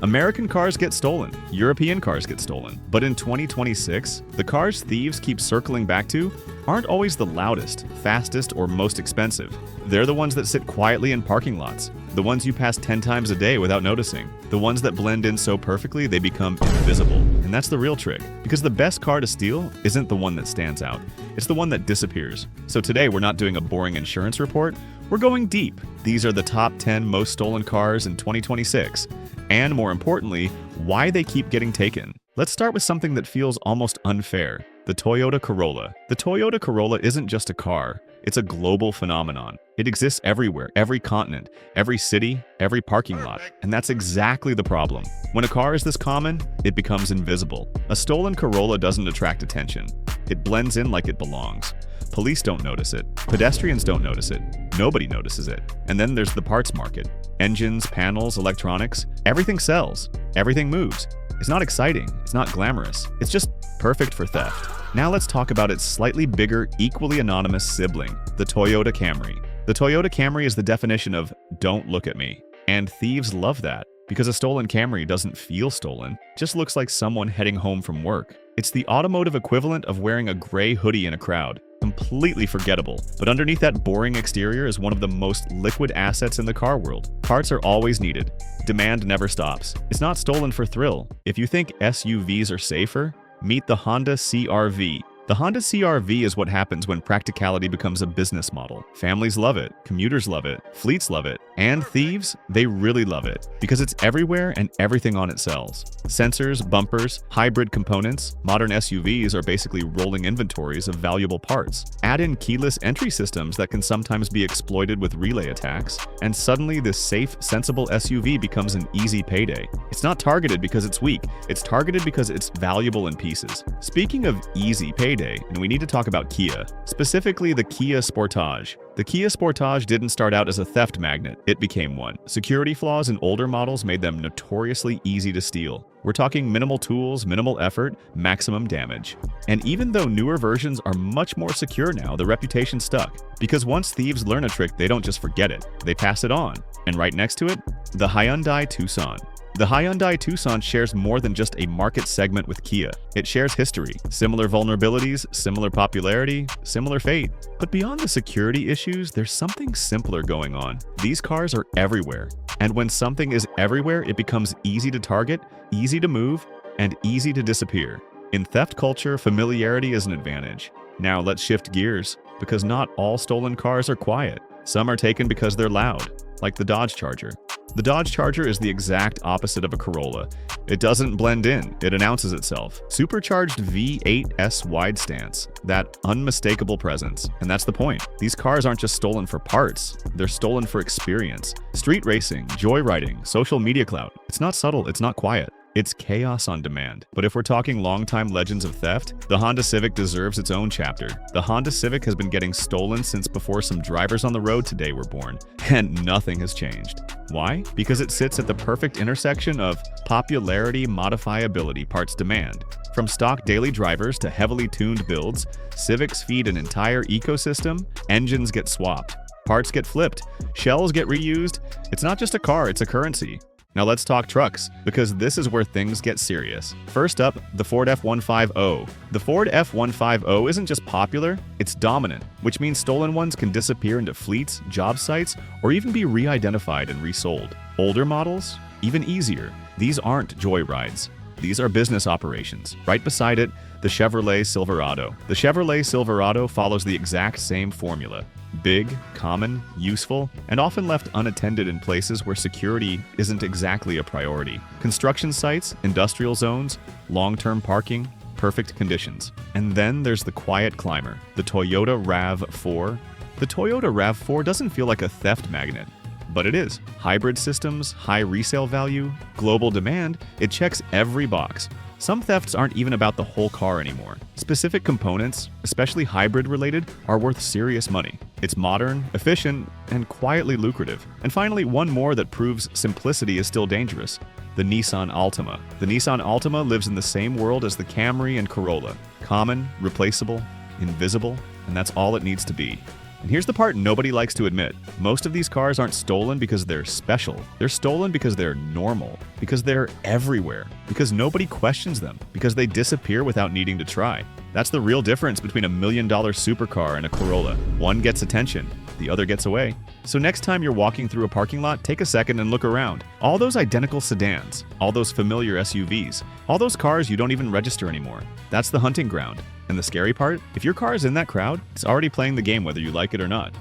American cars get stolen, European cars get stolen, but in 2026, the cars thieves keep circling back to aren't always the loudest, fastest, or most expensive. They're the ones that sit quietly in parking lots, the ones you pass 10 times a day without noticing, the ones that blend in so perfectly they become invisible. And that's the real trick, because the best car to steal isn't the one that stands out, it's the one that disappears. So today we're not doing a boring insurance report, we're going deep. These are the top 10 most stolen cars in 2026. And more importantly, why they keep getting taken. Let's start with something that feels almost unfair, the Toyota Corolla. The Toyota Corolla isn't just a car, it's a global phenomenon. It exists everywhere, every continent, every city, every parking lot. And that's exactly the problem. When a car is this common, it becomes invisible. A stolen Corolla doesn't attract attention. It blends in like it belongs. Police don't notice it. Pedestrians don't notice it. Nobody notices it. And then there's the parts market. Engines, panels, electronics, everything sells. Everything moves. It's not exciting. It's not glamorous. It's just perfect for theft. Now let's talk about its slightly bigger, equally anonymous sibling, the Toyota Camry. The Toyota Camry is the definition of "don't look at me." And thieves love that, because a stolen Camry doesn't feel stolen, just looks like someone heading home from work. It's the automotive equivalent of wearing a gray hoodie in a crowd. Completely forgettable, but underneath that boring exterior is one of the most liquid assets in the car world. Parts are always needed. Demand never stops. It's not stolen for thrill. If you think SUVs are safer, meet the Honda CR-V. The Honda CR-V is what happens when practicality becomes a business model. Families love it, commuters love it, fleets love it, and thieves, they really love it because it's everywhere and everything on it sells. Sensors, bumpers, hybrid components, modern SUVs are basically rolling inventories of valuable parts. Add in keyless entry systems that can sometimes be exploited with relay attacks, and suddenly this safe, sensible SUV becomes an easy payday. It's not targeted because it's weak, it's targeted because it's valuable in pieces. Speaking of easy payday, and we need to talk about Kia, specifically the Kia Sportage. The Kia Sportage didn't start out as a theft magnet, it became one. Security flaws in older models made them notoriously easy to steal. We're talking minimal tools, minimal effort, maximum damage. And even though newer versions are much more secure now, the reputation stuck. Because once thieves learn a trick, they don't just forget it, they pass it on. And right next to it, the Hyundai Tucson. The Hyundai Tucson shares more than just a market segment with Kia. It shares history, similar vulnerabilities, similar popularity, similar fate. But beyond the security issues, there's something simpler going on. These cars are everywhere. And when something is everywhere, it becomes easy to target, easy to move, and easy to disappear. In theft culture, familiarity is an advantage. Now let's shift gears, because not all stolen cars are quiet. Some are taken because they're loud, like the Dodge Charger. The Dodge Charger is the exact opposite of a Corolla. It doesn't blend in, it announces itself. Supercharged V8S wide stance, that unmistakable presence. And that's the point. These cars aren't just stolen for parts, they're stolen for experience. Street racing, joyriding, social media clout. It's not subtle, it's not quiet. It's chaos on demand. But if we're talking long-time legends of theft, the Honda Civic deserves its own chapter. The Honda Civic has been getting stolen since before some drivers on the road today were born, and nothing has changed. Why? Because it sits at the perfect intersection of popularity, modifiability, parts demand. From stock daily drivers to heavily tuned builds, Civics feed an entire ecosystem. Engines get swapped, parts get flipped, shells get reused. It's not just a car, it's a currency. Now let's talk trucks, because this is where things get serious. First up, the Ford F-150. The Ford F-150 isn't just popular, it's dominant, which means stolen ones can disappear into fleets, job sites, or even be re-identified and resold. Older models? Even easier. These aren't joyrides. These are business operations. Right beside it, the Chevrolet Silverado. The Chevrolet Silverado follows the exact same formula. Big, common, useful, and often left unattended in places where security isn't exactly a priority. Construction sites, industrial zones, long-term parking, perfect conditions. And then there's the quiet climber, the Toyota RAV4. The Toyota RAV4 doesn't feel like a theft magnet, but it is. Hybrid systems, high resale value, global demand, it checks every box. Some thefts aren't even about the whole car anymore. Specific components, especially hybrid-related, are worth serious money. It's modern, efficient, and quietly lucrative. And finally, one more that proves simplicity is still dangerous. The Nissan Altima. The Nissan Altima lives in the same world as the Camry and Corolla. Common, replaceable, invisible, and that's all it needs to be. And here's the part nobody likes to admit. Most of these cars aren't stolen because they're special. They're stolen because they're normal, because they're everywhere, because nobody questions them, because they disappear without needing to try. That's the real difference between a $1 million supercar and a Corolla. One gets attention, the other gets away. So next time you're walking through a parking lot, take a second and look around. All those identical sedans, all those familiar SUVs, all those cars you don't even register anymore. That's the hunting ground. And the scary part? If your car is in that crowd, it's already playing the game whether you like it or not.